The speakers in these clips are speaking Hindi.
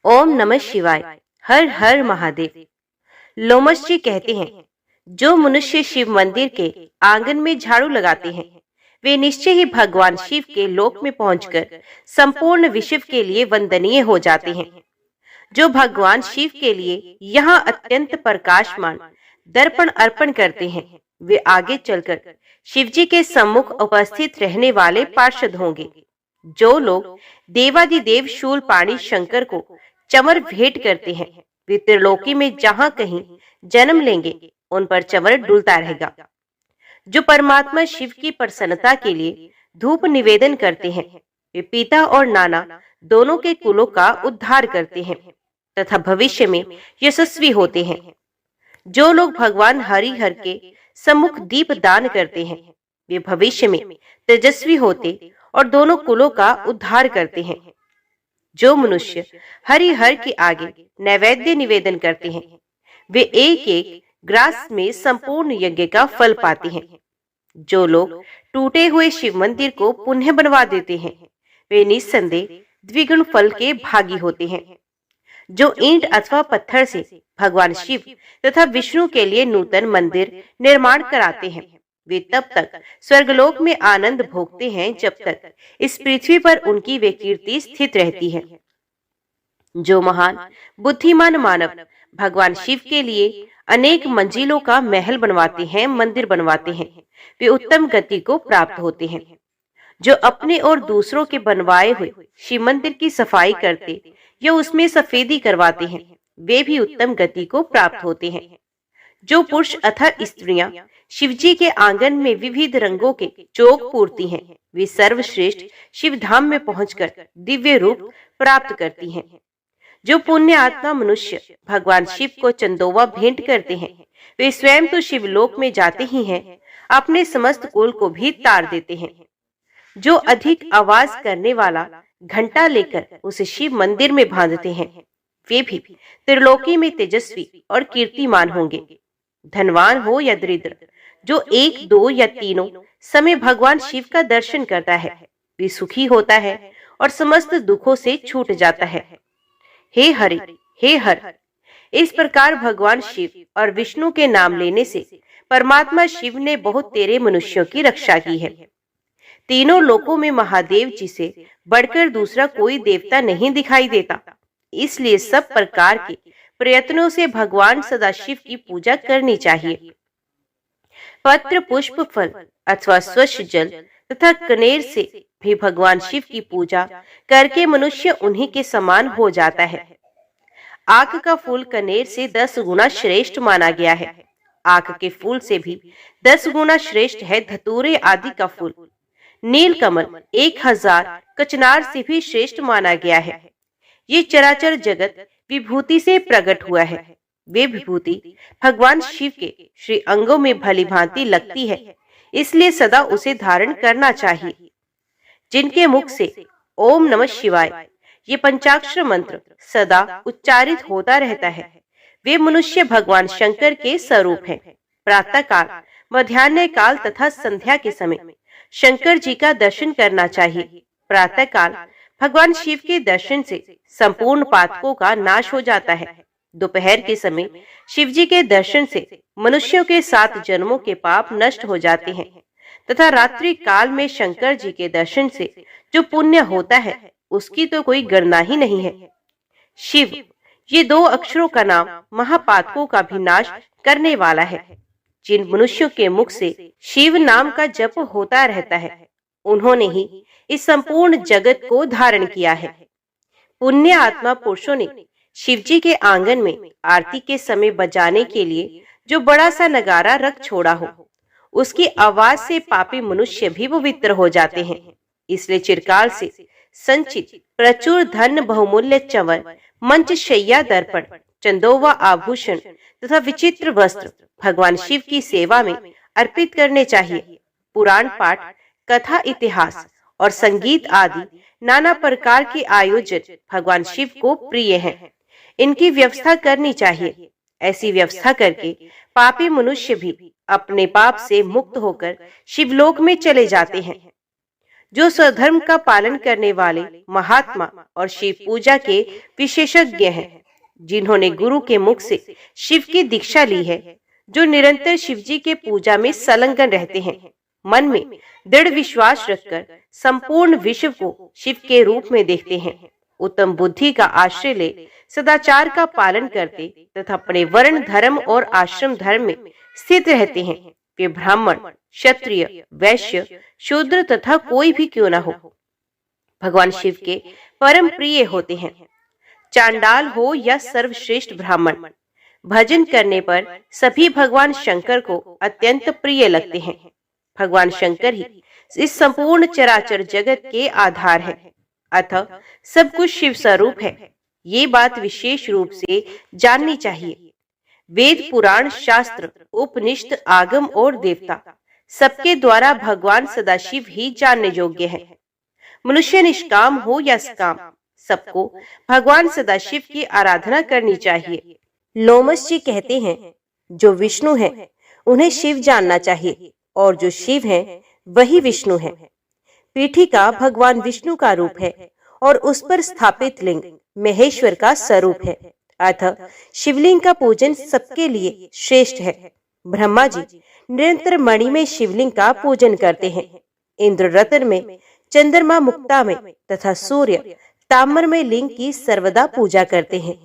ओम नमः शिवाय। हर हर महादेव। लोमश जी कहते हैं, जो मनुष्य शिव मंदिर के आंगन में झाड़ू लगाते हैं वे निश्चय ही भगवान शिव के लोक में पहुंचकर संपूर्ण विश्व के लिए वंदनीय हो जाते हैं। जो भगवान शिव के लिए यहाँ अत्यंत प्रकाशमान दर्पण अर्पण करते हैं वे आगे चलकर शिव जी के सम्मुख उपस्थित रहने वाले पार्षद होंगे। जो लोग देवादिदेव शूलपाणी शंकर को चमर भेंट करते हैं वे त्रिलोकी में जहां कहीं जन्म लेंगे उन पर चमर डुलता रहेगा। जो परमात्मा शिव की प्रसन्नता के लिए धूप निवेदन करते हैं वे पिता और नाना दोनों के कुलों का उद्धार करते हैं तथा भविष्य में यशस्वी होते हैं। जो लोग भगवान हरिहर के सम्मुख दीप दान करते हैं वे भविष्य में तेजस्वी होते और दोनों कुलों का उद्धार करते हैं। जो मनुष्य हरिहर के आगे नैवेद्य निवेदन करते हैं वे एक एक ग्रास में संपूर्ण यज्ञ का फल पाते हैं। जो लोग टूटे हुए शिव मंदिर को पुनः बनवा देते हैं वे निस्संदेह द्विगुण फल के भागी होते हैं। जो ईंट अथवा पत्थर से भगवान शिव तथा विष्णु के लिए नूतन मंदिर निर्माण कराते हैं वे तब तक स्वर्गलोक में आनंद भोगते हैं जब तक इस पृथ्वी पर उनकी वे कीर्ति स्थित रहती है। जो महान बुद्धिमान मानव भगवान शिव के लिए अनेक मंजिलों का महल बनवाते हैं, मंदिर बनवाते हैं, वे उत्तम गति को प्राप्त होते हैं। जो अपने और दूसरों के बनवाए हुए शिव मंदिर की सफाई करते या उसमें सफेदी करवाते हैं वे भी उत्तम गति को प्राप्त होते हैं। जो पुरुष अथवा स्त्रियां शिवजी के आंगन में विविध रंगों के चोग पूरती हैं वे सर्वश्रेष्ठ शिव धाम में पहुंचकर दिव्य रूप प्राप्त करती हैं। जो पुण्य आत्मा मनुष्य भगवान शिव को चंदोवा भेंट करते हैं वे स्वयं तो शिवलोक में जाते ही हैं, अपने समस्त कुल को भी तार देते हैं। जो अधिक आवाज करने वाला घंटा लेकर उसे शिव मंदिर में बांधते हैं वे भी त्रिलोकी में तेजस्वी और कीर्तिमान होंगे। धनवान हो या दरिद्र जो एक दो या तीनों समय भगवान शिव का दर्शन करता है वे सुखी होता है और समस्त दुखों से छूट जाता है। हे हरि, हे हर, इस प्रकार भगवान शिव और विष्णु के नाम लेने से परमात्मा शिव ने बहुत तेरे मनुष्यों की रक्षा की है। तीनों लोकों में महादेव जी से बढ़कर दूसरा कोई देवता नहीं दिखाई देता, इसलिए सब प्रकार के प्रयत्नों से भगवान सदाशिव की पूजा करनी चाहिए। पत्र, पुष्प, फल अथवा स्वच्छ जल तथा कनेर से भी भगवान शिव की पूजा करके मनुष्य उन्हीं के समान हो जाता है। आक का फूल कनेर से 10 गुना श्रेष्ठ माना गया है। आक के फूल से भी 10 गुना श्रेष्ठ है धतूरे आदि का फूल। नीलकमल 1000 कचनार से भी श्रेष्ठ माना गया है। ये चराचर जगत विभूति से प्रकट हुआ है। वे विभूति भगवान शिव के श्री अंगों में भली भांति लगती है, इसलिए सदा उसे धारण करना चाहिए। जिनके मुख से ओम नमः शिवाय ये पंचाक्षर मंत्र सदा उच्चारित होता रहता है वे मनुष्य भगवान शंकर के स्वरूप हैं। प्रातः काल, मध्याह्न काल तथा संध्या के समय शंकर जी का दर्शन करना चाहिए। प्रातः काल भगवान शिव के दर्शन से संपूर्ण पातकों का नाश हो जाता है। दोपहर के समय शिव जी के दर्शन से मनुष्यों के 7 जन्मों के पाप नष्ट हो जाते हैं तथा रात्रि काल में शंकर जी के दर्शन से जो पुण्य होता है उसकी तो कोई गणना ही नहीं है। शिव ये 2 अक्षरों का नाम महापातकों का भी नाश करने वाला है। जिन मनुष्यों के मुख से शिव नाम का जप होता रहता है उन्होंने ही इस संपूर्ण जगत को धारण किया है। पुण्य आत्मा पुरुषों ने शिवजी के आंगन में आरती के समय बजाने के लिए जो बड़ा सा नगारा रख छोड़ा हो उसकी आवाज से पापी मनुष्य भी पवित्र हो जाते हैं। इसलिए चिरकाल से संचित प्रचुर धन, बहुमूल्य चंवर, मंच, शैया, दर्पण, चंदोवा आभूषण तथा विचित्र वस्त्र भगवान शिव की सेवा में अर्पित करने चाहिए। पुराण पाठ, कथा, इतिहास और संगीत आदि नाना प्रकार के आयोजन भगवान शिव को प्रिय हैं। इनकी व्यवस्था करनी चाहिए। ऐसी व्यवस्था करके पापी मनुष्य भी अपने पाप से मुक्त होकर शिवलोक में चले जाते हैं। जो स्वधर्म का पालन करने वाले महात्मा और शिव पूजा के विशेषज्ञ हैं, जिन्होंने गुरु के मुख से शिव की दीक्षा ली है, जो निरंतर शिव जी के पूजा में संलग्न रहते हैं, मन में दृढ़ विश्वास रखकर संपूर्ण विश्व को शिव के रूप में देखते हैं, उत्तम बुद्धि का आश्रय ले सदाचार का पालन करते तथा अपने वर्ण धर्म और आश्रम धर्म में स्थित रहते हैं, वे ब्राह्मण, क्षत्रिय, वैश्य, शूद्र तथा कोई भी क्यों न हो, भगवान शिव के परम प्रिय होते हैं। चांडाल हो या सर्वश्रेष्ठ ब्राह्मण, भजन करने पर सभी भगवान शंकर को अत्यंत प्रिय लगते हैं। भगवान शंकर ही इस संपूर्ण चराचर जगत के आधार है, अतः सब कुछ शिव स्वरूप है। ये बात विशेष रूप से जाननी चाहिए। वेद, पुराण, शास्त्र, उपनिषद, आगम और देवता सबके द्वारा भगवान सदाशिव ही जानने योग्य है। मनुष्य निष्काम हो या सकाम, सबको भगवान सदाशिव की आराधना करनी चाहिए। लोमस जी कहते हैं, जो विष्णु है उन्हें शिव जानना चाहिए और जो शिव है वही विष्णु है। पीठिका भगवान विष्णु का रूप है और उस पर स्थापित लिंग महेश्वर का स्वरूप है, अतः शिवलिंग का पूजन सबके लिए श्रेष्ठ है। ब्रह्मा जी निरंतर मणि में शिवलिंग का पूजन करते हैं, इंद्र रत्न में, चंद्रमा मुक्ता में तथा सूर्य ताम्र में लिंग की सर्वदा पूजा करते हैं।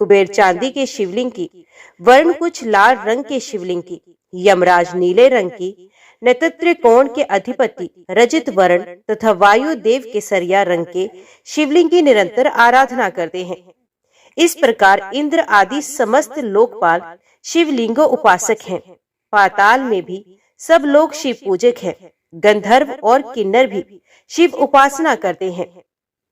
कुबेर चांदी के शिवलिंग की, वर्ण कुछ लाल रंग के शिवलिंग की, यमराज नीले रंग की, नक्षत्र कोण के अधिपति रजत वर्ण तथा वायु देव केसरिया रंग के शिवलिंग की निरंतर आराधना करते हैं। इस प्रकार इंद्र आदि समस्त लोकपाल शिवलिंगो उपासक हैं। पाताल में भी सब लोग शिव पूजक हैं। गंधर्व और किन्नर भी शिव उपासना करते हैं।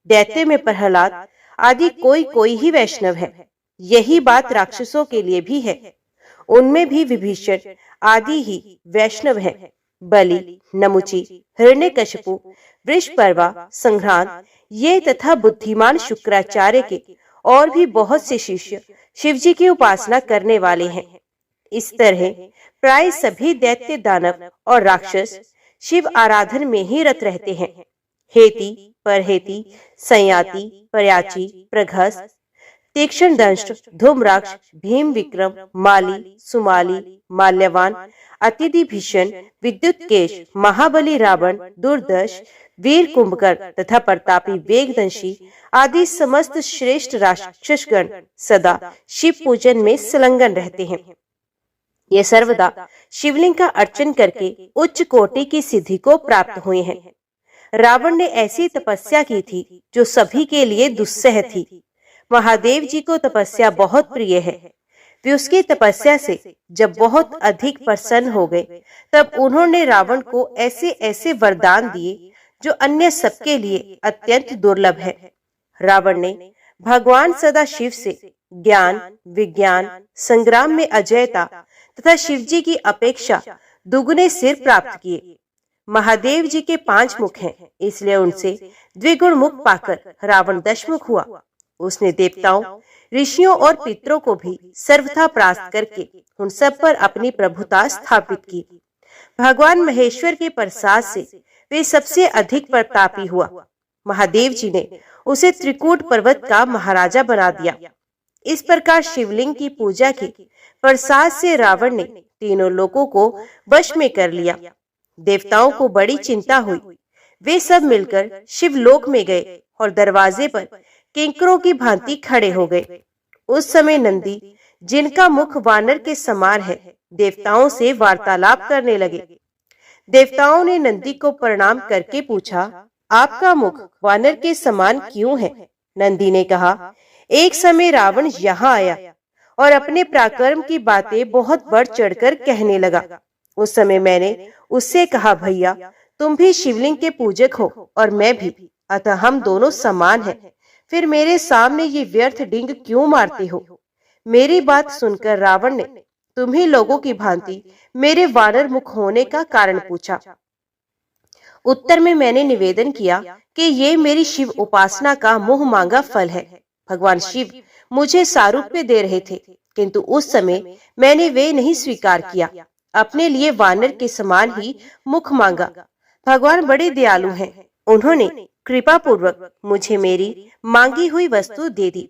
दैत्य में प्रहलाद आदि कोई कोई ही वैष्णव है। यही बात राक्षसों के लिए भी है, उनमें भी विभीषण आदि ही वैष्णव है। बलि, नमुची, हिरण्यकशिपु, वृषपर्वा, संघ्रान ये तथा बुद्धिमान शुक्राचार्य के और भी बहुत से शिष्य शिवजी की उपासना करने वाले हैं। इस तरह प्राय सभी दैत्य, दानव और राक्षस शिव आराधन में ही रत रहते हैं। हेती, परहेती, संयाति, प्रयाची, प्रघस, तीक्ष्ण दंष्ट, धूम्राक्ष, भीम विक्रम, माली, सुमाली, माल्यवान, अतिथि भीषण, विद्युत केश, महाबली रावण, दुर्दश, वीर कुंभकर्ण तथा प्रतापी वेगदंशी आदि समस्त श्रेष्ठ राक्षसगण सदा शिव पूजन में संलग्न रहते हैं। ये सर्वदा शिवलिंग का अर्चन करके उच्च कोटि की सिद्धि को प्राप्त हुए हैं। रावण ने ऐसी तपस्या की थी जो सभी के लिए दुस्सह थी। महादेव जी को तपस्या बहुत प्रिय है। वे उसकी तपस्या से जब बहुत अधिक प्रसन्न हो गए, तब उन्होंने रावण को ऐसे ऐसे वरदान दिए जो अन्य सबके लिए अत्यंत दुर्लभ है। रावण ने भगवान सदाशिव से ज्ञान, विज्ञान, संग्राम में अजयता तथा शिवजी की अपेक्षा दुगुने सिर प्राप्त किए। महादेव जी के 5 मुख हैं, इसलिए उनसे द्विगुण मुख पाकर रावण दशमुख हुआ। उसने देवताओं, ऋषियों और पितरों को भी सर्वथा परास्त करके उन सब पर अपनी प्रभुता स्थापित की। भगवान महेश्वर के प्रसाद से वे सबसे अधिक प्रतापी हुआ। महादेव जी ने उसे त्रिकूट पर्वत का महाराजा बना दिया। इस प्रकार शिवलिंग की पूजा के प्रसाद से रावण ने तीनों लोगों को वश में कर लिया। देवताओं को बड़ी चिंता हुई। वे सब मिलकर शिवलोक में गए और दरवाजे पर किंकरों की भांति खड़े हो गए। उस समय नंदी, जिनका मुख वानर के समान है, देवताओं से वार्तालाप करने लगे। देवताओं ने नंदी को प्रणाम करके पूछा, आपका मुख वानर के समान क्यों है? नंदी ने कहा, एक समय रावण यहाँ आया और अपने पराक्रम की बातें बहुत बढ़ चढ़कर कहने लगा। उस समय मैंने उससे कहा, भैया तुम भी शिवलिंग के पूजक हो और मैं भी, अतः हम दोनों समान हैं। फिर मेरे सामने ये व्यर्थ डिंग क्यों मारते हो? मेरी बात सुनकर रावण ने तुम्ही लोगों की भांति मेरे वानर मुख होने का कारण पूछा। उत्तर में मैंने निवेदन किया कि ये मेरी शिव उपासना का मुंह मांगा फल है। भगवान शिव मुझे सारूप्य दे रहे थे, किंतु उस समय मैंने वे नहीं स्वीकार किया। अपने लिए वानर के समान ही मुख मांगा। भगवान बड़े दयालु हैं, उन्होंने कृपा पूर्वक मुझे मेरी मांगी हुई वस्तु दे दी।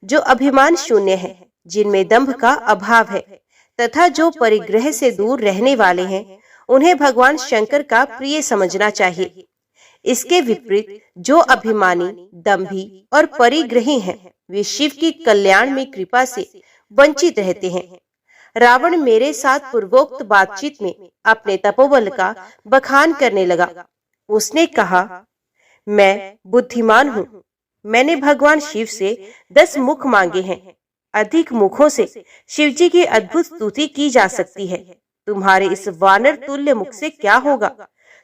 जो अभिमान शून्य है, जिनमें दंभ का अभाव है तथा जो परिग्रह से दूर रहने वाले हैं, उन्हें भगवान शंकर का प्रिय समझना चाहिए। इसके विपरीत जो अभिमानी, दंभी और परिग्रही हैं, वे शिव की कल्याण में कृपा से वंचित रहते हैं। रावण मेरे साथ पूर्वोक्त बातचीत में अपने तपोबल का बखान करने लगा। उसने कहा, मैं बुद्धिमान हूँ। मैंने भगवान शिव से 10 मुख मांगे हैं। अधिक मुखों से शिवजी की अद्भुत स्तुति की जा सकती है। तुम्हारे इस वानर तुल्य मुख से क्या होगा?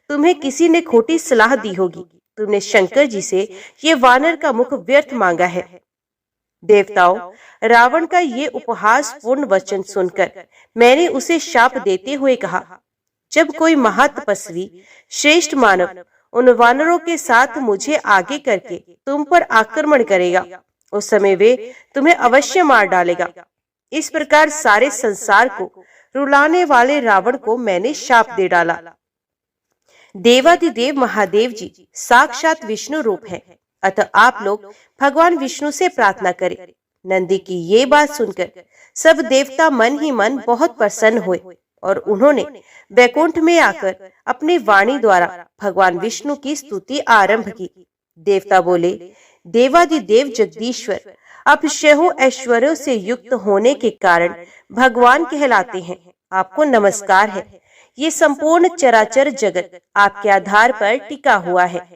तुम्हें किसी ने खोटी सलाह दी होगी। तुमने शंकर जी से ये वानर का मुख व्यर्थ मांगा है। देवताओं, रावण का ये उपहास पूर्ण वचन सुनकर मैंने उसे शाप देते हुए कहा, जब कोई महातपस्वी श्रेष्ठ मानव उन वानरों के साथ मुझे आगे करके तुम पर आक्रमण करेगा, उस समय वे तुम्हें अवश्य मार डालेगा। इस प्रकार सारे संसार को रुलाने वाले रावण को मैंने शाप दे डाला। देवादिदेव महादेव जी साक्षात विष्णु रूप है, अतः आप लोग भगवान विष्णु से प्रार्थना करें। नंदी की ये बात सुनकर सब देवता मन ही मन बहुत प्रसन्न हुए और उन्होंने वैकुंठ में आकर अपनी वाणी द्वारा भगवान विष्णु की स्तुति आरंभ की। देवता बोले, देवादिदेव जगदीश्वर, आप शहों ऐश्वर्यों से युक्त होने के कारण भगवान कहलाते हैं। आपको नमस्कार है। ये संपूर्ण चराचर जगत आपके आधार पर टिका हुआ है।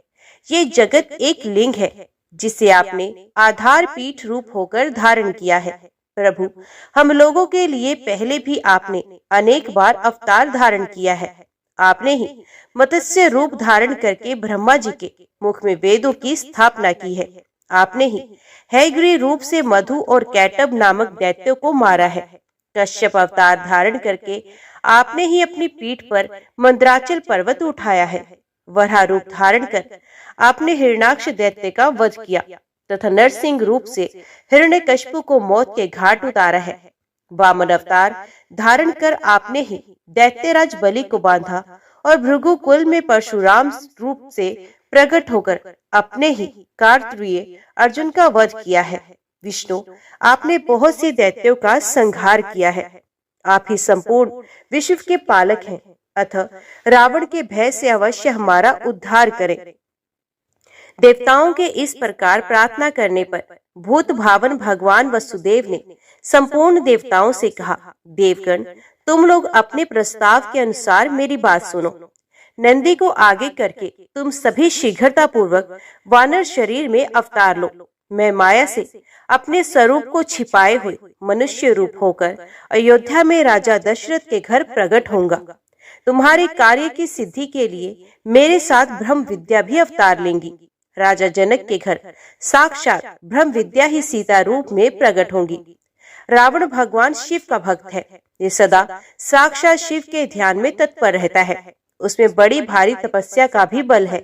ये जगत एक लिंग है जिसे आपने आधार पीठ रूप होकर धारण किया है। प्रभु, हम लोगों के लिए पहले भी आपने अनेक बार अवतार धारण किया है। आपने ही मत्स्य रूप धारण करके ब्रह्मा जी के मुख में वेदों की स्थापना की है। आपने ही हैग्री रूप से मधु और कैटब नामक दैत्यों को मारा है। कश्यप अवतार धारण करके आपने ही अपनी पीठ पर मंद्राचल पर्वत उठाया है। वराह रूप धारण कर आपने हिरणाक्ष दैत्य का वध किया तथा नरसिंह रूप से हिरण्यकशिपु को मौत के घाट उतारा है। वामन अवतार धारण कर आपने ही दैत्यराज बलि को बांधा और भृगु कुल में परशुराम रूप से प्रकट होकर अपने ही कार्तवीर्य अर्जुन का वध किया है। विष्णु, आपने बहुत से दैत्यों का संहार किया है। आप ही संपूर्ण विश्व के पालक हैं, अतः रावण के भय से अवश्य हमारा उद्धार करें। देवताओं के इस प्रकार प्रार्थना करने पर भूत भावन भगवान वसुदेव ने संपूर्ण देवताओं से कहा, देवगण, तुम लोग अपने प्रस्ताव के अनुसार मेरी बात सुनो। नंदी को आगे करके तुम सभी शीघ्रता पूर्वक वानर शरीर में अवतार लो। मैं माया से अपने स्वरूप को छिपाए हुए मनुष्य रूप होकर अयोध्या में राजा दशरथ के घर प्रकट होऊंगा। तुम्हारे कार्य की सिद्धि के लिए मेरे साथ ब्रह्म विद्या भी अवतार लेंगी। राजा जनक के घर साक्षात ब्रह्म विद्या ही सीता रूप में प्रकट होंगी। रावण भगवान शिव का भक्त है। ये सदा साक्षात शिव के ध्यान में तत्पर रहता है। उसमें बड़ी भारी तपस्या का भी बल है।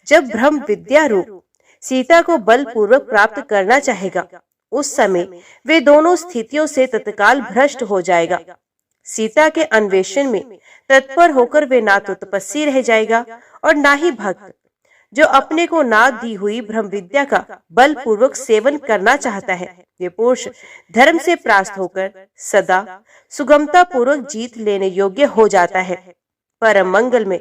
जब ब्रह्म विद्या रूप सीता को बल पूर्वक प्राप्त करना चाहेगा, उस समय वे दोनों स्थितियों से तत्काल भ्रष्ट हो जाएगा। सीता के अन्वेषण में तत्पर होकर वे ना तो तपस्वी रह जाएगा और ना ही भक्त। जो अपने को ना दी हुई ब्रह्म विद्या का बल पूर्वक सेवन करना चाहता है, वे पुरुष धर्म से परास्त होकर सदा सुगमता पूर्वक जीत लेने योग्य हो जाता है। परम मंगल में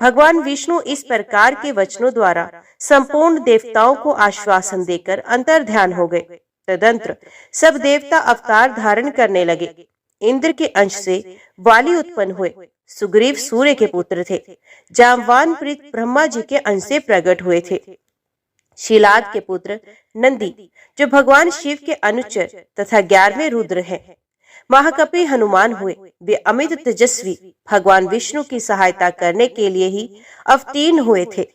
भगवान विष्णु इस प्रकार के वचनों द्वारा संपूर्ण देवताओं को आश्वासन देकर अंतर्ध्यान हो गए। तदंतर सब देवता अवतार धारण करने लगे। इंद्र के अंश से वाली उत्पन्न हुए। सुग्रीव सूर्य के पुत्र थे। जामवान प्रीत ब्रह्मा जी के अंश से प्रकट हुए थे। शीलाद के पुत्र नंदी, जो भगवान शिव के अनुचर तथा 11वें रुद्र हैं। महाकपि हनुमान हुए। वे अमित तेजस्वी भगवान विष्णु की सहायता करने के लिए ही अवतीर्ण हुए थे।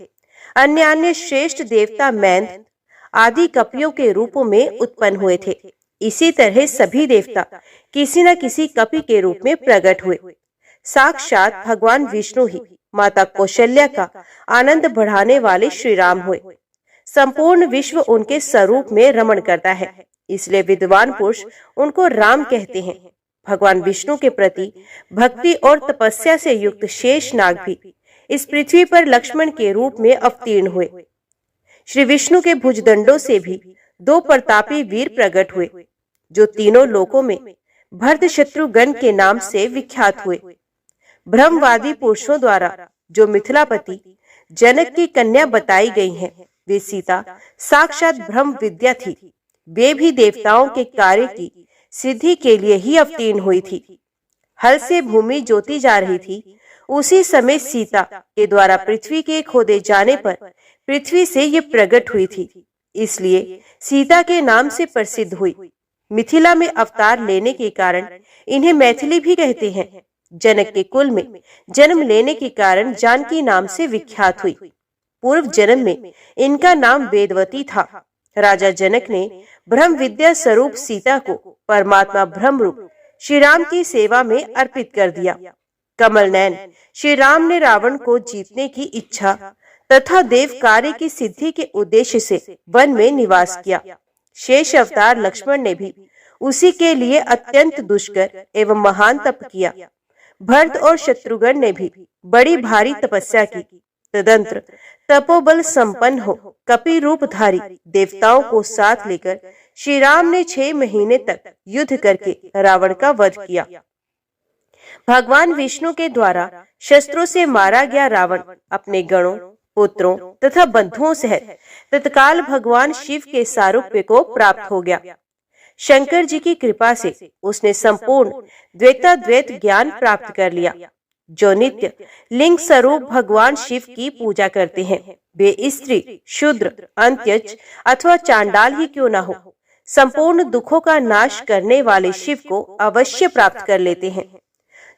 अन्य अन्य श्रेष्ठ देवता मैंद आदि कपियों के रूपों में उत्पन्न हुए थे। इसी तरह सभी देवता किसी न किसी कपि के रूप में प्रकट हुए। साक्षात भगवान विष्णु ही माता कौशल्या का आनंद बढ़ाने वाले श्री राम हुए। संपूर्ण विश्व उनके स्वरूप में रमण करता है, इसलिए विद्वान पुरुष उनको राम कहते हैं। भगवान विष्णु के प्रति भक्ति और तपस्या से युक्त शेष नाग भी इस पृथ्वी पर लक्ष्मण के रूप में अवतीर्ण हुए। श्री विष्णु के भुजदंडों से भी दो प्रतापी वीर प्रकट हुए, जो तीनों लोकों में भरत शत्रुघ्न के नाम से विख्यात हुए। ब्रह्मवादी पुरुषों द्वारा जो मिथिलापति जनक की कन्या बताई गई हैं, वे सीता साक्षात ब्रह्म विद्या थी। वे भी देवताओं के कार्य की सिद्धि के लिए ही अवतीर्ण हुई थी। हल से भूमि जोती जा रही थी, उसी समय सीता के द्वारा पृथ्वी के खोदे जाने पर पृथ्वी से ये प्रकट हुई थी, इसलिए सीता के नाम से प्रसिद्ध हुई। मिथिला में अवतार लेने के कारण इन्हें मैथिली भी कहते हैं। जनक के कुल में जन्म लेने के कारण जानकी नाम से विख्यात हुई। पूर्व जन्म में इनका नाम वेदवती था। राजा जनक ने ब्रह्म विद्या स्वरूप सीता को परमात्मा ब्रह्म रूप श्री राम की सेवा में अर्पित कर दिया। कमल नयन श्री राम ने रावण को जीतने की इच्छा तथा देव कार्य की सिद्धि के उद्देश्य से वन में निवास किया। शेष अवतार लक्ष्मण ने भी उसी के लिए अत्यंत दुष्कर एवं महान तप किया। भरत और शत्रुघ्न ने भी बड़ी भारी तपस्या की। तदंतर तपोबल संपन्न हो कपि रूपधारी देवताओं को साथ लेकर श्री राम ने 6 महीने तक युद्ध करके रावण का वध किया। भगवान विष्णु के द्वारा शस्त्रों से मारा गया रावण अपने गणों, पुत्रों तथा बंधुओं सहित तत्काल भगवान शिव के सारूप्य को प्राप्त हो गया। शंकर जी की कृपा से उसने संपूर्ण द्वैताद्वैत ज्ञान प्राप्त कर लिया। जो नित्य लिंग स्वरूप भगवान शिव की पूजा करते हैं, वे स्त्री, शूद्र, अंत्यज अथवा चांडाल ही क्यों न हो, संपूर्ण दुखों का नाश करने वाले शिव को अवश्य प्राप्त कर लेते हैं।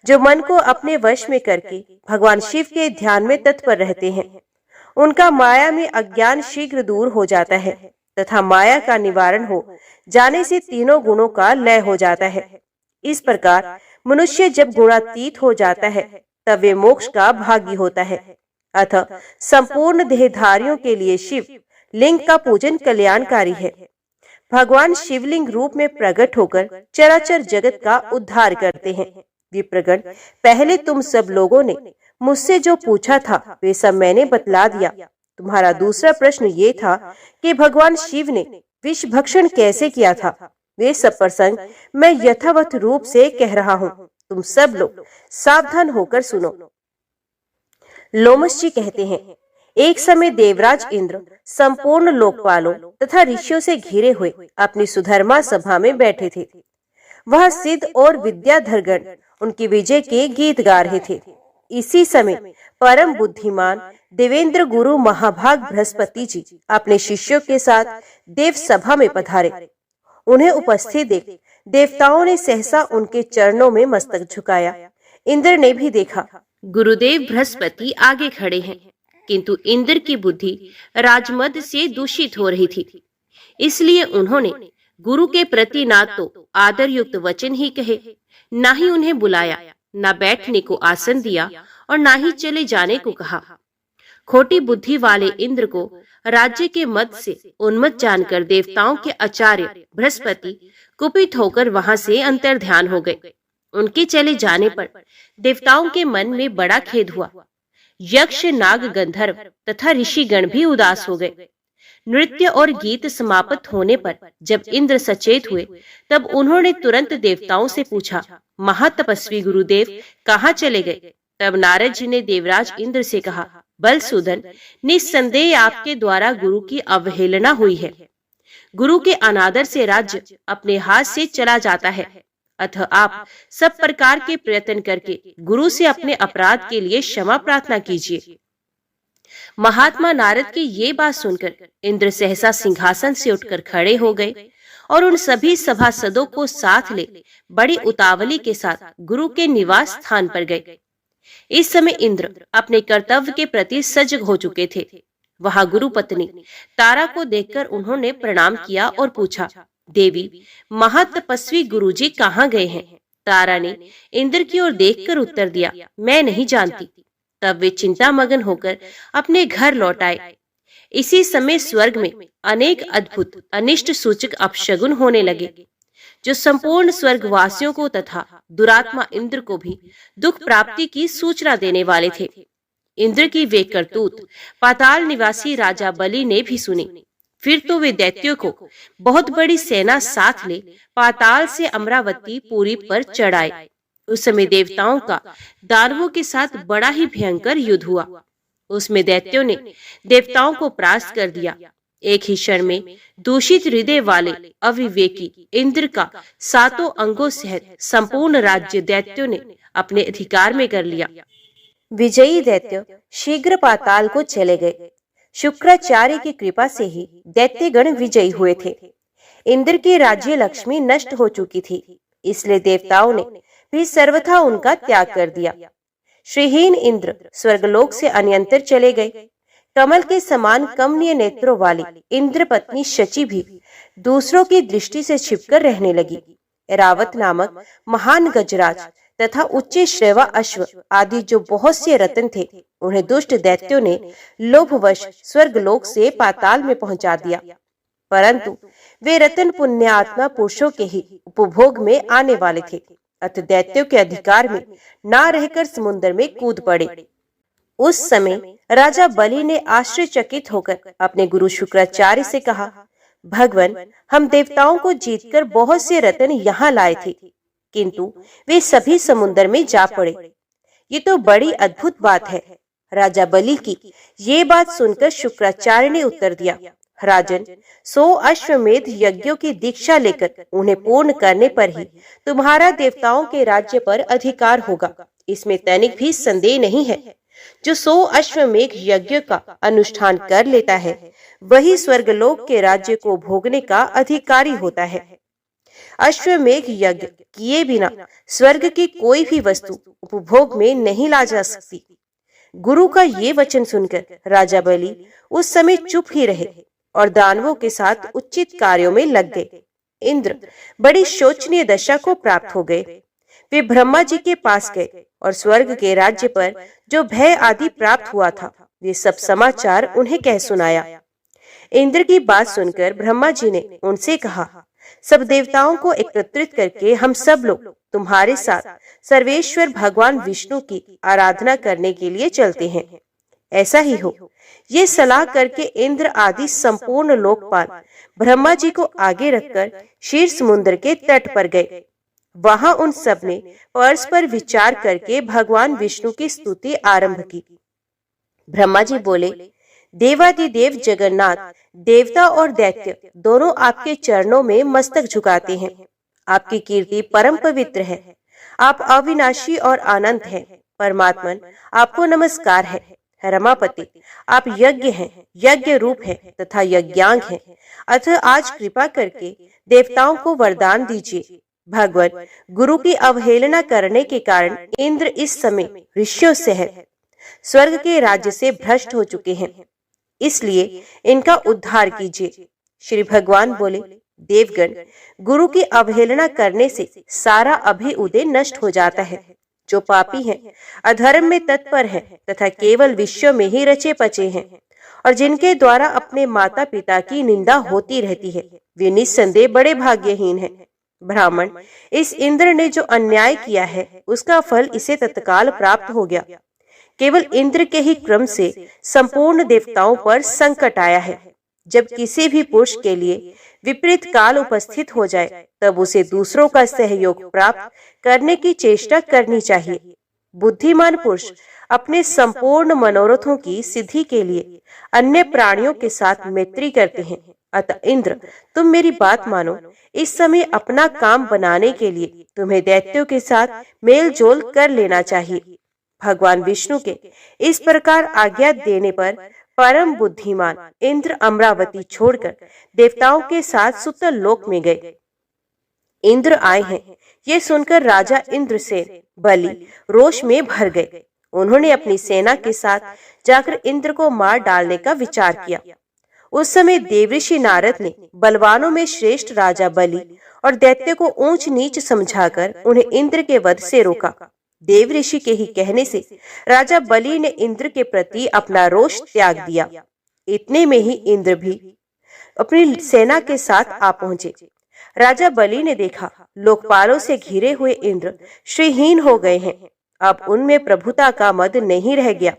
जो मन को अपने वश में करके भगवान शिव के ध्यान में तत्पर रहते हैं, उनका माया में अज्ञान शीघ्र दूर हो जाता है तथा माया का निवारण हो जाने से तीनों गुणों का लय हो जाता है। इस प्रकार मनुष्य जब गुणातीत हो जाता है, तब वे मोक्ष का भागी होता है। अतः संपूर्ण देहधारियों के लिए शिव लिंग का पूजन कल्याणकारी है। भगवान शिवलिंग रूप में प्रकट होकर चराचर जगत का उद्धार करते हैं। विप्रगण, पहले तुम सब लोगों ने मुझसे जो पूछा था वे सब मैंने बतला दिया। तुम्हारा दूसरा प्रश्न ये था कि भगवान शिव ने विष भक्षण कैसे किया था। वे सब प्रसंग मैं यथावत रूप से कह रहा हूँ, तुम सब लोग सावधान होकर सुनो। लोमश जी कहते हैं, एक समय देवराज इंद्र संपूर्ण लोकपालों तथा ऋषियों से घिरे हुए अपनी सुधर्मा सभा में बैठे थे। वह सिद्ध और विद्याधरगण उनकी विजय के गीत गा रहे थे। इसी समय परम बुद्धिमान देवेंद्र गुरु महाभाग बृहस्पति जी अपने शिष्यों के साथ देव सभा में पधारे। उन्हें उपस्थित देख देवताओं ने सहसा उनके चरणों में मस्तक झुकाया। इंद्र ने भी देखा गुरुदेव बृहस्पति आगे खड़े हैं, किंतु इंद्र की बुद्धि राजमद से दूषित हो रही थी। इसलिए उन्होंने गुरु के प्रति ना तो आदर युक्त वचन ही कहे, ना ही उन्हें बुलाया, ना बैठने को आसन दिया और ना ही चले जाने को कहा। खोटी बुद्धि वाले इंद्र को राज्य के मद से उन्मत्त जानकर देवताओं के आचार्य बृहस्पति कुपित होकर वहां से अंतर्ध्यान हो गए। उनके चले जाने पर देवताओं के मन में बड़ा खेद हुआ। यक्ष, नाग, गंधर्व तथा ऋषिगण भी उदास हो गए। नृत्य और गीत समाप्त होने पर जब इंद्र सचेत हुए, तब उन्होंने तुरंत देवताओं से पूछा, महातपस्वी गुरुदेव कहाँ चले गए? तब नारद जी ने देवराज इंद्र से कहा, बलसूदन, निस्संदेह आपके द्वारा गुरु की अवहेलना हुई है। गुरु के अनादर से राज्य अपने हाथ से चला जाता है। अतः आप सब प्रकार के प्रयत्न करके गुरु से अपने अपराध के लिए क्षमा प्रार्थना कीजिए। महात्मा नारद की ये बात सुनकर इंद्र सहसा सिंहासन से उठकर खड़े हो गए और उन सभी सभासदों को साथ ले बड़ी उतावली के साथ गुरु के निवास स्थान पर गए। इस समय इंद्र अपने कर्तव्य के प्रति सजग हो चुके थे। वहां गुरु पत्नी तारा को देखकर उन्होंने प्रणाम किया और पूछा, देवी, महातपस्वी गुरुजी कहाँ गए हैं? तारा ने इंद्र की ओर देखकर उत्तर दिया, मैं नहीं जानती। तब वे चिंता मगन होकर अपने घर लौट आए। इसी समय स्वर्ग में अनेक अद्भुत अनिष्ट सूचक अपशगुन होने लगे, जो संपूर्ण स्वर्गवासियों को तथा दुरात्मा इंद्र को भी दुख प्राप्ति की सूचना देने वाले थे। इंद्र की वे करतूत पाताल निवासी राजा बलि ने भी सुनी। फिर तो वे दैत्यों को बहुत बड़ी सेना साथ ले पाताल से अमरावती पुरी पर चढ़ आए। उस समय देवताओं का दानवों के साथ बड़ा ही भयंकर युद्ध हुआ। उसमें दैत्यों ने देवताओं को परास्त कर दिया। एक ही क्षण में दूषित हृदय वाले अविवेकी इंद्र का 7 अंगों सहित संपूर्ण राज्य दैत्यों ने अपने अधिकार में कर लिया। विजयी दैत्य शीघ्र पाताल को चले गए। शुक्राचार्य की कृपा से ही दैत्यगण विजयी हुए थे। इंद्र की राज्य लक्ष्मी नष्ट हो चुकी थी, इसलिए देवताओं ने भी सर्वथा उनका त्याग कर दिया। श्रीहीन इंद्र स्वर्गलोक से अन्यंतर चले गए। कमल के समान कमनीय नेत्रों वाली इंद्र पत्नी शची भी दूसरों की दृष्टि से छिपकर रहने लगी। रावत नामक महान गजराज तथा उच्च श्रेवा अश्व आदि जो बहुत से रत्न थे, उन्हें दुष्ट दैत्यों ने लोभवश स्वर्गलोक से पाताल में पहुंचा दिया। परंतु वे रत्न पुण्यात्मा पुरुषों के ही उपभोग में आने वाले थे, अतः दैत्यों के अधिकार में ना रहकर समुद्र में कूद पड़े। उस समय राजा बलि ने आश्चर्यचकित होकर अपने गुरु शुक्राचार्य से कहा, भगवान, हम देवताओं को जीतकर बहुत से रत्न यहाँ लाए थे, किंतु वे सभी समुद्र में जा पड़े। ये तो बड़ी अद्भुत बात है। राजा बलि की ये बात सुनकर शुक्राचार्य ने उत्तर दिया, राजन, 100 अश्वमेध यज्ञों की दीक्षा लेकर उन्हें पूर्ण करने पर ही तुम्हारा देवताओं के राज्य पर अधिकार होगा। इसमें तनिक भी संदेह नहीं है। जो 100 अश्वमेध यज्ञ का अनुष्ठान कर लेता है, वही स्वर्गलोक के राज्य को भोगने का अधिकारी होता है। अश्वमेध यज्ञ किए बिना स्वर्ग की कोई भी वस्तु उपभोग में नहीं ला जा सकती। गुरु का ये वचन सुनकर राजा बलि उस समय चुप ही रहे और दानवों के साथ उचित कार्यों में लग गए। इंद्र बड़ी शोचनीय दशा को प्राप्त हो गए। वे ब्रह्मा जी के पास गए और स्वर्ग के राज्य पर जो भय आदि प्राप्त हुआ था, वे सब समाचार उन्हें कह सुनाया। इंद्र की बात सुनकर ब्रह्मा जी ने उनसे कहा, सब देवताओं को एकत्रित करके हम सब लोग तुम्हारे साथ सर्वेश्वर भगवान विष्णु की आराधना करने के लिए चलते हैं। ऐसा ही हो। ये सलाह करके इंद्र आदि संपूर्ण लोकपाल ब्रह्मा जी को आगे रखकर क्षीर समुद्र के तट पर गए। वहां उन सब ने परस्पर विचार करके भगवान विष्णु की स्तुति आरंभ की। ब्रह्मा जी बोले, देवादिदेव जगन्नाथ, देवता और दैत्य दोनों आपके चरणों में मस्तक झुकाते हैं। आपकी कीर्ति परम पवित्र है। आप अविनाशी और अनंत हैं। परमात्मन, आपको नमस्कार है। रमापति, आप यज्ञ हैं, यज्ञ रूप हैं तथा यज्ञांग हैं। अतः आज कृपा करके देवताओं को वरदान दीजिए। भगवान, गुरु की अवहेलना करने के कारण इंद्र इस समय ऋषियों सहित स्वर्ग के राज्य से भ्रष्ट हो चुके हैं, इसलिए इनका उद्धार कीजिए। श्री भगवान बोले, देवगण, गुरु की अवहेलना करने से सारा अभ्युदय नष्ट हो जाता है। जो पापी हैं, अधर्म में तत्पर हैं तथा केवल विषयों में ही रचे पचे हैं और जिनके द्वारा अपने माता पिता की निंदा होती रहती है, वे निस्संदेह बड़े भाग्यहीन हैं। ब्राह्मण, इस इंद्र ने जो अन्याय किया है, उसका फल इसे तत्काल प्राप्त हो गया। केवल इंद्र के ही क्रम से संपूर्ण देवताओं पर संकट आया है। जब किसी भी पुरुष के लिए विपरीत काल उपस्थित हो जाए, तब उसे दूसरों का सहयोग प्राप्त करने की चेष्टा करनी चाहिए। बुद्धिमान पुरुष अपने संपूर्ण मनोरथों की सिद्धि के लिए अन्य प्राणियों के साथ मैत्री करते हैं। अतः इंद्र, तुम मेरी बात मानो। इस समय अपना काम बनाने के लिए तुम्हें दैत्यों के साथ मेल जोल कर लेना चाहिए। भगवान विष्णु के इस प्रकार आज्ञा देने पर परम बुद्धिमान इंद्र अमरावती छोड़कर देवताओं के साथ सुतल लोक में गए। इंद्र आए हैं, ये सुनकर राजा इंद्रसेन बलि रोष में भर गए। उन्होंने अपनी सेना के साथ जाकर इंद्र को मार डालने का विचार किया। उस समय देवऋषि नारद ने बलवानों में श्रेष्ठ राजा बलि और दैत्य को ऊंच नीच समझाकर उन्हें इंद्र के वध से रोका। देवऋषि के ही कहने से राजा बलि ने इंद्र के प्रति अपना रोष त्याग दिया। इतने में ही इंद्र भी अपनी सेना के साथ आ पहुंचे। राजा बलि ने देखा, लोकपालों से घिरे हुए इंद्र श्रीहीन हो गए हैं। अब उनमें प्रभुता का मद नहीं रह गया।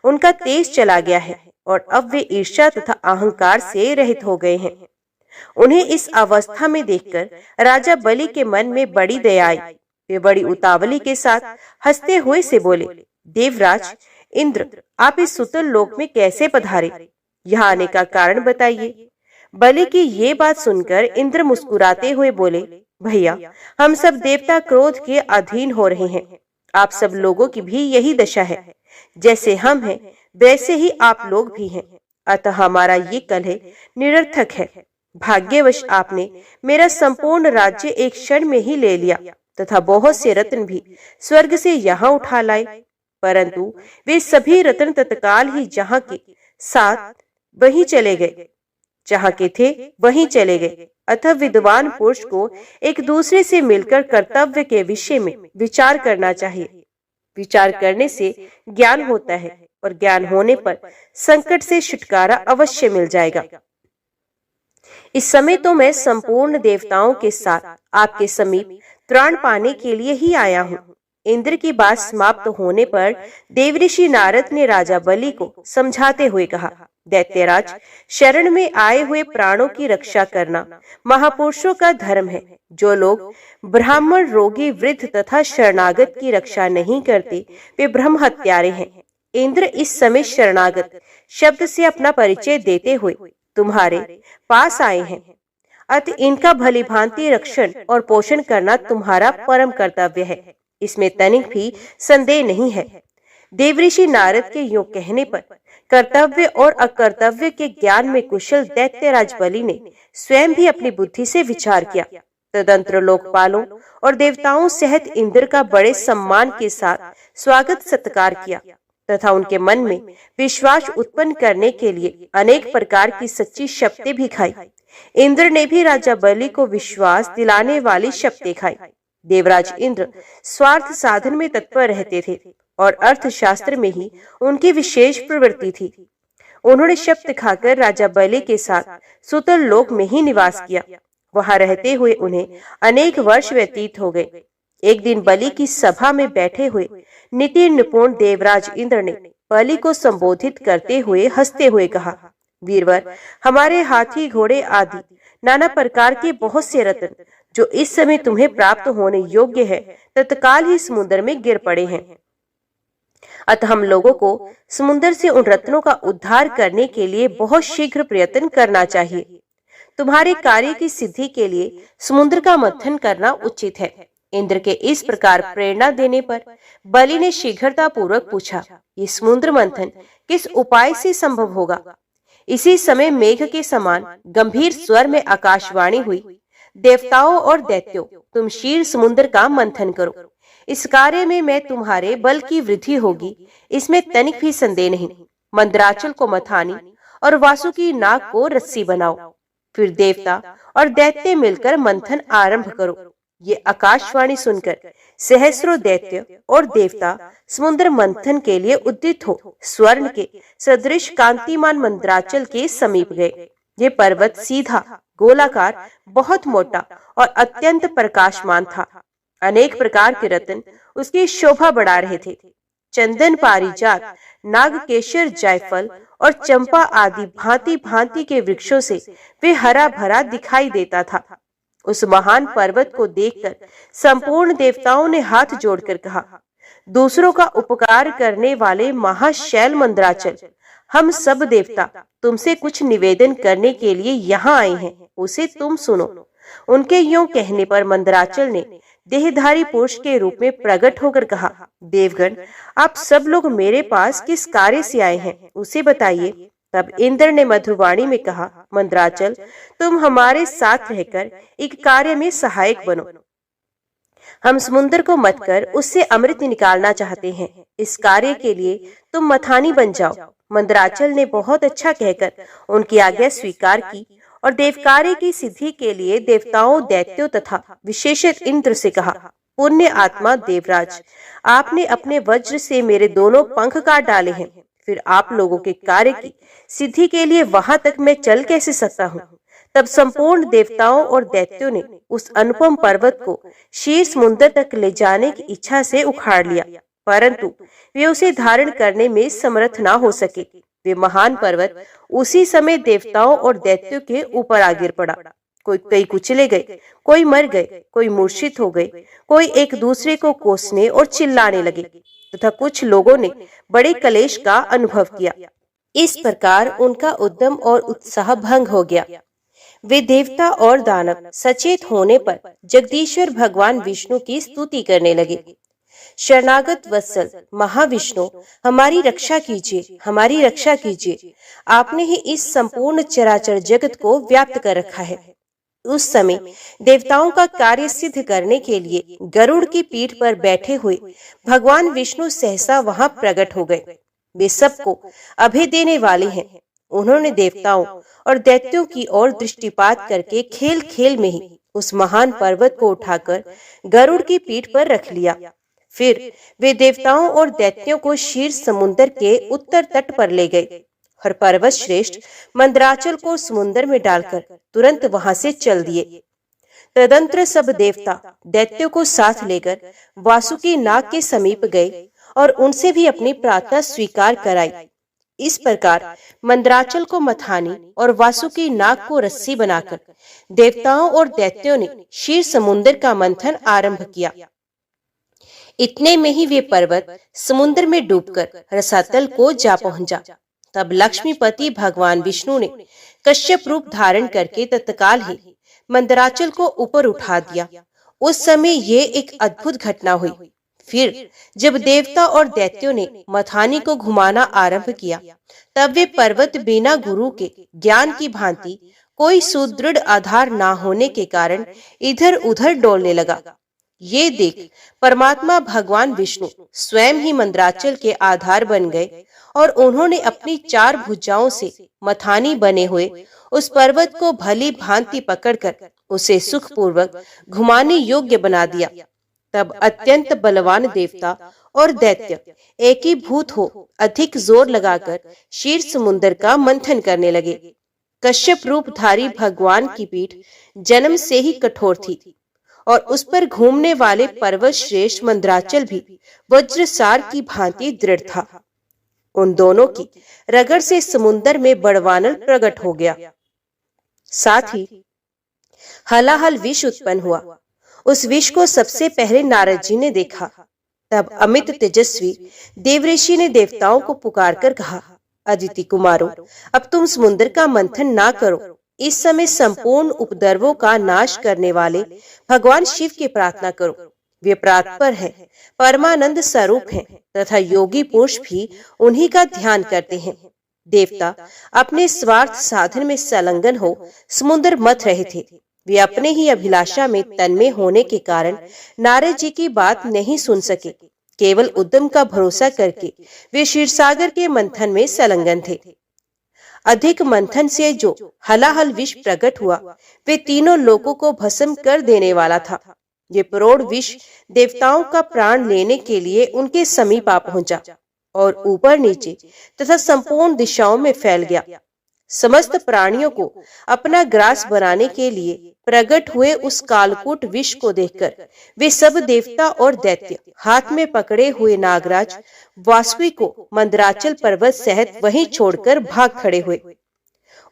उनका तेज चला गया है और अब वे ईर्ष्या तथा अहंकार से रहित हो गए हैं। उन्हें इस अवस्था में देखकर राजा बलि के मन में बड़ी दया आई। वे बड़ी उतावली के साथ हंसते हुए से बोले, देवराज इंद्र, आप इस सुतल लोक में कैसे पधारे? यहाँ आने का कारण बताइए। बलि की ये बात सुनकर इंद्र मुस्कुराते हुए बोले, भैया, हम सब देवता क्रोध के अधीन हो रहे हैं। आप सब लोगों की भी यही दशा है। जैसे हम हैं वैसे ही आप लोग भी हैं। अतः हमारा ये कलह निरर्थक है। भाग्यवश आपने मेरा संपूर्ण राज्य एक क्षण में ही ले लिया तथा बहुत से रत्न भी स्वर्ग से यहाँ उठा लाए, परंतु वे सभी रत्न तत्काल ही जहाँ के साथ वहीं चले गए, जहाँ के थे वहीं चले गए। अतः विद्वान पुरुष को एक दूसरे से मिलकर कर्तव्य के विषय में विचार करना चाहिए। विचार करने से ज्ञान होता है और ज्ञान होने पर संकट से छुटकारा अवश्य मिल जाएगा। इस समय तो मैं संपूर्ण देवताओं के साथ आपके समीप त्राण पाने के लिए ही आया हूँ। इंद्र की बात समाप्त होने पर देवऋषि नारद ने राजा बलि को समझाते हुए कहा, दैत्यराज, शरण में आए हुए प्राणों की रक्षा करना महापुरुषों का धर्म है। जो लोग ब्राह्मण, रोगी, वृद्ध तथा शरणागत की रक्षा नहीं करते वे ब्रह्म हत्यारे हैं। इंद्र इस समय शरणागत शब्द से अपना परिचय देते हुए तुम्हारे पास आए हैं। अतः इनका भली भांति रक्षण और पोषण करना तुम्हारा परम कर्तव्य है, इसमें तनिक भी संदेह नहीं है। देवऋषि नारद के यूं कहने पर कर्तव्य और अकर्तव्य के ज्ञान में कुशल दैत्यराज बलि ने स्वयं भी अपनी बुद्धि से विचार किया। तदंतर लोकपालों और देवताओं सहित इंद्र का बड़े सम्मान के साथ स्वागत सत्कार किया तथा उनके मन में विश्वास उत्पन्न करने के लिए अनेक प्रकार की सच्ची शपथें भी खाई। इंद्र ने भी राजा बलि को विश्वास दिलाने वाली शपथें खाई। देवराज इंद्र स्वार्थ साधन में तत्पर रहते थे और अर्थशास्त्र में ही उनकी विशेष प्रवृत्ति थी। उन्होंने शपथ खाकर राजा बलि के साथ सुतल लोक में ही निवास किया। वहां रहते हुए उन्हें अनेक वर्ष व्यतीत हो गए। एक दिन बलि की सभा में बैठे हुए नीति निपुण देवराज इंद्र ने बलि को संबोधित करते हुए हंसते हुए कहा, वीरवर, हमारे हाथी, घोड़े आदि नाना प्रकार के बहुत से रत्न जो इस समय तुम्हें प्राप्त होने योग्य है तत्काल ही समुद्र में गिर पड़े हैं। अतः हम लोगों को समुद्र से उन रत्नों का उद्धार करने के लिए बहुत शीघ्र प्रयत्न करना चाहिए। तुम्हारे कार्य की सिद्धि के लिए समुद्र का मंथन करना उचित है। इंद्र के इस प्रकार प्रेरणा देने पर बलि ने शीघ्रता पूर्वक पूछा, ये समुद्र मंथन किस उपाय से संभव होगा? इसी समय मेघ के समान गंभीर स्वर में आकाशवाणी हुई, देवताओं और दैत्यों, तुम क्षीर समुद्र का मंथन करो। इस कार्य में मैं तुम्हारे बल की वृद्धि होगी, इसमें तनिक भी संदेह नहीं। मंदराचल को मथानी और वासुकी नाग को रस्सी बनाओ। फिर देवता और दैत्य मिलकर मंथन आरंभ करो। ये आकाशवाणी सुनकर सहस्रों दैत्य और देवता समुद्र मंथन के लिए उद्यत हो स्वर्ण के सदृश कांतिमान मंदराचल के समीप गए। ये पर्वत सीधा, गोलाकार, बहुत मोटा और अत्यंत प्रकाशमान था। अनेक प्रकार के रत्न उसकी शोभा बढ़ा रहे थे। चंदन, पारिजात, नागकेशर, जायफल और चंपा आदि भांति भांति के वृक्षों से वे हरा भरा दिखाई देता था। उस महान पर्वत को देखकर संपूर्ण देवताओं ने हाथ जोड़कर कहा, दूसरों का उपकार करने वाले महाशैल मंदराचल, हम सब देवता तुमसे कुछ निवेदन करने के लिए यहाँ आए हैं, उसे तुम सुनो। उनके यूं कहने पर मंदराचल ने देहधारी पुरुष के रूप में प्रकट होकर कहा, देवगण, आप सब लोग मेरे पास किस कार्य से आए हैं, उसे बताइए। तब इंद्र ने मधुरवाणी में कहा, मंदराचल, तुम हमारे साथ रहकर एक कार्य में सहायक बनो। हम समुद्र को मत कर उससे अमृत निकालना चाहते हैं। इस कार्य के लिए तुम मथानी बन जाओ। मंदराचल ने बहुत अच्छा कहकर उनकी आज्ञा स्वीकार की और देव कार्य की सिद्धि के लिए देवताओं, दैत्यों तथा विशेषत इंद्र से कहा, पुण्य आत्मा देवराज, आपने अपने वज्र से मेरे दोनों पंख काट डाले हैं। फिर आप लोगों के कार्य की सिद्धि के लिए वहां तक मैं चल कैसे सकता हूँ? तब संपूर्ण देवताओं और दैत्यों ने उस अनुपम पर्वत को शीर समुद्र तक ले जाने की इच्छा से उखाड़ लिया। परंतु वे उसे धारण करने में समर्थ ना हो सके। वे महान पर्वत उसी समय देवताओं और दैत्यों के ऊपर आ गिर पड़ा। कई कुचले गए, कोई मर गए, कोई मूर्छित हो गए, कोई एक दूसरे को कोसने और चिल्लाने लगे तथा कुछ लोगों ने बड़े कलेश का अनुभव किया। इस प्रकार उनका उद्यम और उत्साह भंग हो गया। वे देवता और दानव सचेत होने पर जगदीश्वर भगवान विष्णु की स्तुति करने लगे। शरणागत वत्सल महाविष्णु, हमारी रक्षा कीजिए, हमारी रक्षा कीजिए। आपने ही इस संपूर्ण चराचर जगत को व्याप्त कर रखा है। उस समय देवताओं का कार्य सिद्ध करने के लिए गरुड़ की पीठ पर बैठे हुए भगवान विष्णु सहसा वहां प्रकट हो गए। वे सबको अभय देने वाले हैं। उन्होंने देवताओं और दैत्यों की ओर दृष्टिपात करके खेल खेल में ही उस महान पर्वत को उठाकर गरुड़ की पीठ पर रख लिया। फिर वे देवताओं और दैत्यों को क्षीर समुद्र के उत्तर तट पर ले गए और पर्वत श्रेष्ठ मंदराचल को समुद्र में डालकर तुरंत वहां से चल दिए। तदंतर सब देवता दैत्यों को साथ लेकर वासुकी नाग के समीप गए और उनसे भी अपनी प्रार्थना स्वीकार कराई। इस प्रकार मंदराचल को मथानी और वासुकी नाग को रस्सी बनाकर देवताओं और दैत्यों ने क्षीर समुद्र का मंथन आरंभ किया। इतने में ही वे पर्वत समुद्र में डूबकर रसातल को जा पहुंचा। तब लक्ष्मीपति भगवान विष्णु ने कश्यप रूप धारण करके तत्काल ही मंदराचल को ऊपर उठा दिया। उस समय ये एक अद्भुत घटना हुई। फिर जब देवता और दैत्यों ने मथानी को घुमाना आरंभ किया, तब वे पर्वत बिना गुरु के ज्ञान की भांति कोई सुदृढ़ आधार ना होने के कारण इधर उधर डोलने लगा। ये देख परमात्मा भगवान विष्णु स्वयं ही मंदराचल के आधार बन गए और उन्होंने अपनी 4 भुजाओं से मथानी बने हुए उस पर्वत को भली भांति पकड़कर उसे सुखपूर्वक घुमाने योग्य बना दिया। तब अत्यंत बलवान देवता और दैत्य एकीभूत हो अधिक जोर लगाकर क्षीर समुद्र का मंथन करने लगे। कश्यप रूपधारी भगवान की पीठ जन्म से ही कठोर थी और उस पर घूमने वाले पर्वत श्रेष्ठ मंदराचल भी वज्रसार की भांति दृढ़ था। उन दोनों की रगड़ से समुद्र में बड़वानल प्रकट हो गया। साथ ही हलाहल विष उत्पन्न हुआ। उस विष को सबसे पहले नारद जी ने देखा। तब अमित तेजस्वी देवऋषि ने देवताओं को पुकारकर कहा, अदिति कुमारों, अब तुम समुद्र का मंथन ना करो। इस समय संपूर्ण उपद्रवों का नाश करने वाले भगवान शिव की प्रार्थना करो। वे प्रातपर हैं, परमानंद स्वरूप हैं तथा योगी पुरुष भी उन्हीं का ध्यान करते हैं। देवता अपने स्वार्थ साधन में संलग्न हो समुद्र मथ रहे थे। वे अपने ही अभिलाषा में तन्मय होने के कारण नारद जी की बात नहीं सुन सके। केवल उद्यम का भरोसा करके वे क्षीरसागर के मंथन में संलग्न थे। अधिक मंथन से जो हलाहल विष प्रकट हुआ, वे तीनों लोगों को भस्म कर देने वाला था। ये प्रौढ़ विष देवताओं का प्राण लेने के लिए उनके समीप आ पहुंचा और ऊपर नीचे तथा संपूर्ण दिशाओं में फैल गया। समस्त प्राणियों को अपना ग्रास बनाने के लिए प्रकट हुए उस कालकूट विष को देखकर वे सब देवता और दैत्य हाथ में पकड़े हुए नागराज वासुकी को मंदराचल पर्वत सहित वहीं छोड़कर भाग खड़े हुए।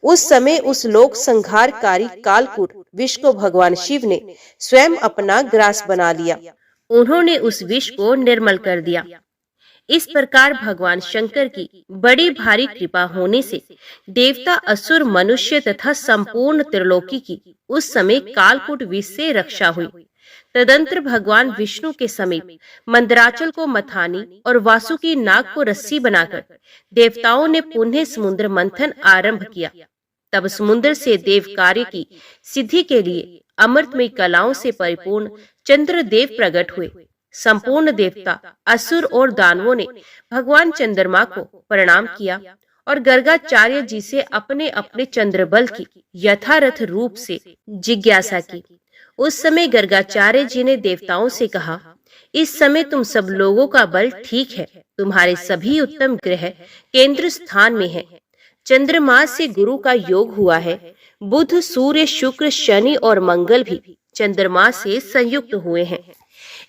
उस समय उस लोक संहारकारी कालकूट विष को भगवान शिव ने स्वयं अपना ग्रास बना लिया। उन्होंने उस विष को निर्मल कर दिया। इस प्रकार भगवान शंकर की बड़ी भारी कृपा होने से देवता, असुर, मनुष्य तथा संपूर्ण त्रिलोकी की उस समय कालकूट विष से रक्षा हुई। तदंतर भगवान विष्णु के समीप मंदराचल को मथानी और वासुकी नाग को रस्सी बनाकर देवताओं ने पुनः समुद्र मंथन आरंभ किया। तब समुद्र से देव कार्य की सिद्धि के लिए अमृतमय कलाओं से परिपूर्ण चंद्रदेव प्रकट हुए। संपूर्ण देवता, असुर और दानवों ने भगवान चंद्रमा को प्रणाम किया और गर्गाचार्य जी से अपने अपने चंद्रबल की यथारथ रूप से जिज्ञासा की। उस समय गर्गाचार्य जी ने देवताओं से कहा, इस समय तुम सब लोगों का बल ठीक है। तुम्हारे सभी उत्तम ग्रह केंद्र स्थान में है। चंद्रमा से गुरु का योग हुआ है। बुध, सूर्य, शुक्र, शनि और मंगल भी चंद्रमा से संयुक्त हुए हैं।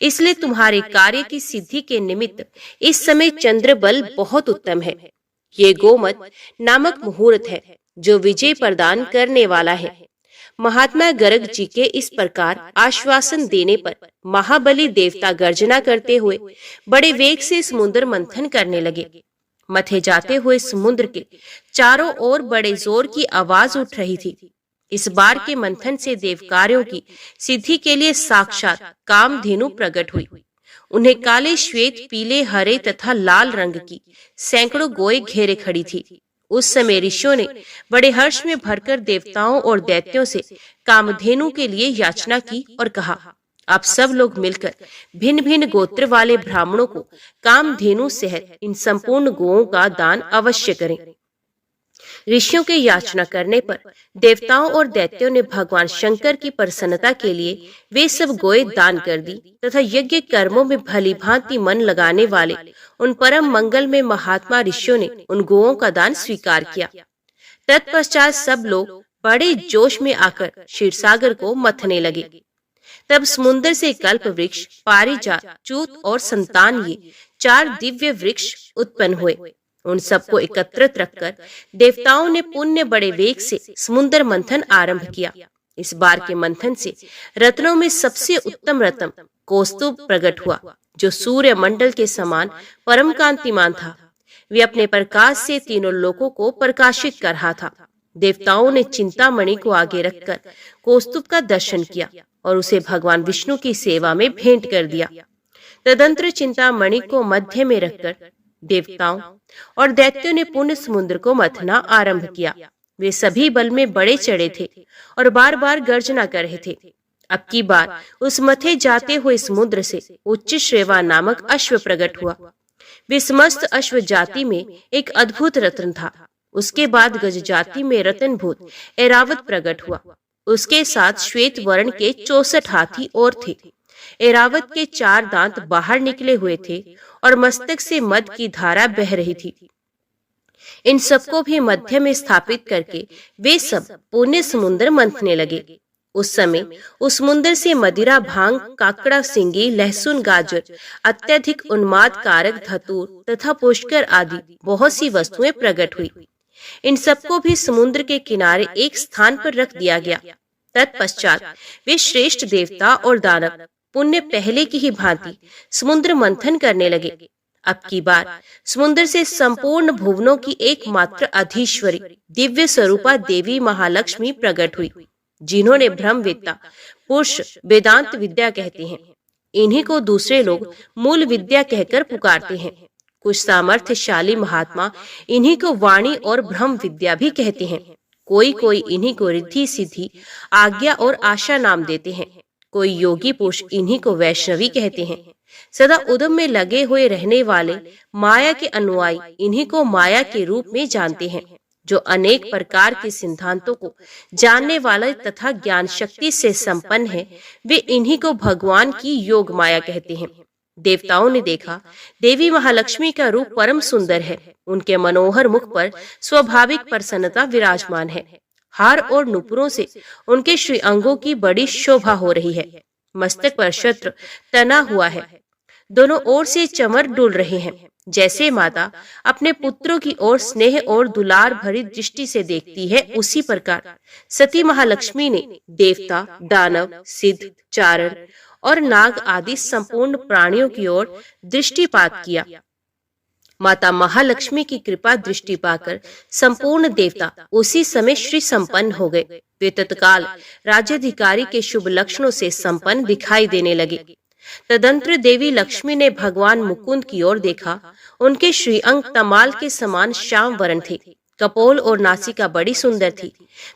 इसलिए तुम्हारे कार्य की सिद्धि के निमित्त इस समय चंद्र बल बहुत उत्तम है। ये गोमत नामक मुहूर्त है जो विजय प्रदान करने वाला है। महात्मा गर्ग जी के इस प्रकार आश्वासन देने पर महाबली देवता गर्जना करते हुए बड़े वेग से समुद्र मंथन करने लगे। मथे जाते हुए समुद्र के चारों ओर बड़े जोर की आवाज उठ रही थी। इस बार के मंथन से देव कार्यों की सिद्धि के लिए साक्षात कामधेनु प्रकट हुई। उन्हें काले, श्वेत, पीले, हरे तथा लाल रंग की सैकड़ों गोए घेरे खड़ी थी। उस समय ऋषियों ने बड़े हर्ष में भरकर देवताओं और दैत्यों से कामधेनु के लिए याचना की और कहा, आप सब लोग मिलकर भिन्न भिन्न गोत्र वाले ब्राह्मणों को कामधेनु सहित इन संपूर्ण गोओं का दान अवश्य करें। ऋषियों के याचना करने पर देवताओं और दैत्यों ने भगवान शंकर की प्रसन्नता के लिए वे सब गोए दान कर दी तथा यज्ञ कर्मों में भली भांति मन लगाने वाले उन परम मंगल में महात्मा ऋषियों ने उन गोओं का दान स्वीकार किया। तत्पश्चात सब लोग बड़े जोश में आकर क्षीरसागर को मथने लगे। तब समुद्र से कल्प वृक्ष, पारिजात, चूत और संतान ये 4 दिव्य वृक्ष उत्पन्न हुए। उन सबको एकत्रित रखकर देवताओं ने पुण्य बड़े वेग से समुद्र मंथन आरंभ किया। इस बार के मंथन से रत्नों में सबसे उत्तम रत्न कौस्तुभ प्रकट हुआ, जो सूर्य मंडल के समान परम कांतिमान था। वे अपने प्रकाश से तीनों लोकों को प्रकाशित कर रहा था। देवताओं ने चिंतामणि को आगे रखकर कौस्तुभ का दर्शन किया और उसे भगवान विष्णु की सेवा में भेंट कर दिया। तदंतर चिंतामणि को मध्य में रखकर देवताओं और दैत्यों ने पुण्य समुद्र को मथना आरंभ किया। वे सभी बल में बड़े चढ़े थे और बार बार गर्जना कर रहे थे। अब की बार उस मथे जाते हुए समुद्र से उच्च श्रेवा नामक अश्व प्रकट हुआ। वे समस्त अश्व जाति में एक अद्भुत रत्न था। उसके बाद गज जाति में रत्नभूत ऐरावत प्रकट हुआ। उसके साथ श्वेत वर्ण के 64 हाथी और थे। ऐरावत के 4 दांत बाहर निकले हुए थे और मस्तक से मद की धारा बह रही थी। इन सबको भी मध्य में स्थापित करके वे सब पुण्य समुद्र मंथने लगे। उस समय उस समुद्र से मदिरा, भांग, काकड़ा, सिंगी, लहसुन, गाजर, अत्यधिक उन्माद कारक धतूर तथा पुष्कर आदि बहुत सी वस्तुएं प्रकट हुई। इन सबको भी समुद्र के किनारे एक स्थान पर रख दिया गया। तत्पश्चात वे श्रेष्ठ देवता और दानव पुण्य पहले की ही भांति समुद्र मंथन करने लगे। अब की बार समुद्र से संपूर्ण भुवनों की एकमात्र अधीश्वरी दिव्य स्वरूपा देवी महालक्ष्मी प्रकट हुई, जिन्होंने ब्रह्मवेत्ता पुरुष वेदांत विद्या कहते हैं। इन्हीं को दूसरे लोग मूल विद्या कहकर पुकारते हैं। कुछ सामर्थ्यशाली महात्मा इन्हीं को वाणी और ब्रह्म विद्या भी कहते हैं। कोई कोई इन्हीं को रिद्धि, सिद्धि, आज्ञा और आशा नाम देते हैं। कोई योगी पुरुष इन्हीं को वैष्णवी कहते हैं। सदा उद्यम में लगे हुए रहने वाले माया के अनुयायी इन्हीं को माया के रूप में जानते हैं। जो अनेक प्रकार के सिद्धांतों को जानने वाले तथा ज्ञान शक्ति से संपन्न है, वे इन्हीं को भगवान की योग माया कहते हैं। देवताओं ने देखा देवी महालक्ष्मी का रूप परम सुंदर है। उनके मनोहर मुख पर स्वाभाविक प्रसन्नता विराजमान है। हार और नुपुरों से उनके श्री अंगों की बड़ी शोभा हो रही है। मस्तक पर छत्र तना हुआ है। दोनों ओर से चमर डुल रहे हैं। जैसे माता अपने पुत्रों की ओर स्नेह और दुलार भरी दृष्टि से देखती है, उसी प्रकार सती महालक्ष्मी ने देवता, दानव, सिद्ध, चारण और नाग आदि संपूर्ण प्राणियों की ओर दृष्टिपात किया। माता महालक्ष्मी की कृपा दृष्टि पाकर संपूर्ण देवता उसी समय श्री संपन्न हो गए। वे तत्काल राज्याधिकारी के शुभ लक्षणों से संपन्न दिखाई देने लगे। तदंतर देवी लक्ष्मी ने भगवान मुकुंद की ओर देखा। उनके श्री अंग तमाल के समान श्याम वर्ण थे। कपोल और नासिका बड़ी सुंदर थी।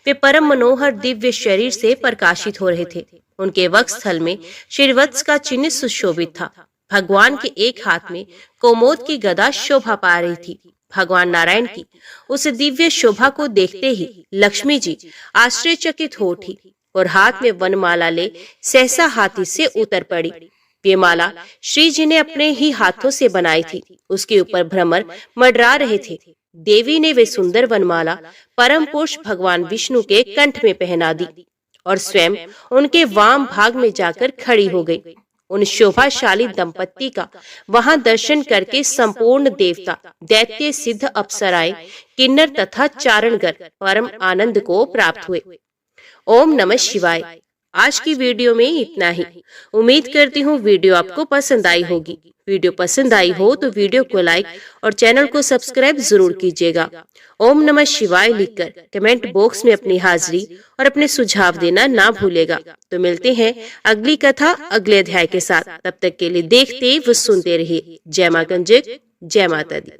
वे परम मनोहर दिव्य शरीर से प्रकाशित हो रहे थे। उनके वक्षस्थल में श्रीवत्स का चिन्ह सुशोभित था। भगवान के एक हाथ में कोमोद की गदा शोभा पा रही थी। भगवान नारायण की उस दिव्य शोभा को देखते ही लक्ष्मी जी आश्चर्यचकित हो उठी और हाथ में वनमाला ले सहसा हाथी से उतर पड़ी। ये माला श्री जी ने अपने ही हाथों से बनाई थी। उसके ऊपर भ्रमर मंडरा रहे थे। देवी ने वे सुंदर वनमाला परम पुरुष भगवान विष्णु के कंठ में पहना दी और स्वयं उनके वाम भाग में जाकर खड़ी हो गई। उन शोभाशाली दंपत्ति का वहां दर्शन करके संपूर्ण देवता, दैत्य, सिद्ध, अप्सराएं, किन्नर तथा चारणगण परम आनंद को प्राप्त हुए। ओम नमः शिवाय। आज की वीडियो में इतना ही। उम्मीद करती हूँ वीडियो आपको पसंद आई होगी। वीडियो पसंद आई हो तो वीडियो को लाइक और चैनल को सब्सक्राइब जरूर कीजिएगा। ओम नमः शिवाय लिखकर कमेंट बॉक्स में अपनी हाजिरी और अपने सुझाव देना ना भूलेगा। तो मिलते हैं अगली कथा अगले अध्याय के साथ। तब तक के लिए देखते व सुनते रहिए। जय मां गंजक, जय माता दी।